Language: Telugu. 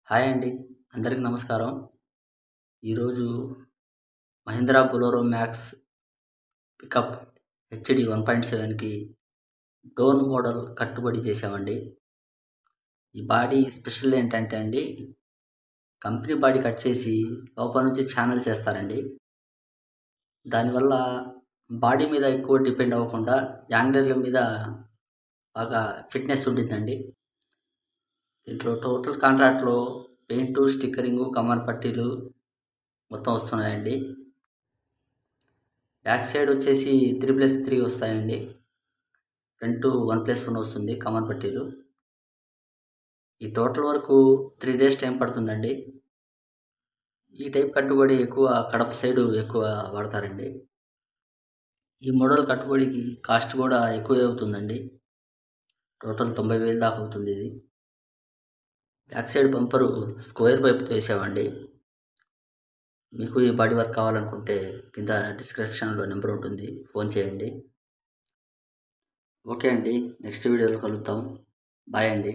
హాయ్ అండి. అందరికి నమస్కారం. ఈరోజు Mahindra Bolero max pickup HD 1.7కి డోర్ మోడల్ కట్టుబడి చేశామండి. ఈ బాడీ స్పెషల్ ఏంటంటే అండి, కంపెనీ బాడీ కట్ చేసి లోపల నుంచి ఛానెల్స్ ఏస్తారండి. దానివల్ల బాడీ మీద ఎక్కువ డిపెండ్ అవ్వకుండా యాంగిల్‌ల మీద బాగా ఫిట్‌నెస్ ఉండిద్దండి. దీంట్లో టోటల్ కాంట్రాక్ట్‌లో పెయింటు, స్టిక్కరింగు, కమాన్ పట్టీలు మొత్తం వస్తున్నాయండి. బ్యాక్ సైడ్ వచ్చేసి 3+3 వస్తాయండి. ఫ్రంట్ 1+1 వస్తుంది కమాన్ పట్టీలు. ఈ టోటల్ వరకు 3 డేస్ టైం పడుతుందండి. ఈ టైప్ కట్టుబడి ఎక్కువ కడప సైడు ఎక్కువ వాడతారండి. ఈ మోడల్ కట్టుబడికి కాస్ట్ కూడా ఎక్కువే అవుతుందండి. టోటల్ 90,000 దాకా అవుతుంది ఇది. బ్యాక్ సైడ్ బంపరు స్క్వేర్ పైప్‌తో ఏసామండి. మీకు ఈ బాడీ వర్క్ కావాలనుకుంటే కింద డిస్క్రిప్షన్‌లో నెంబర్ ఉంటుంది. ఫోన్ చేయండి. ఓకే అండి. నెక్స్ట్ వీడియోలో కలుద్దాం. బాయ్ అండి.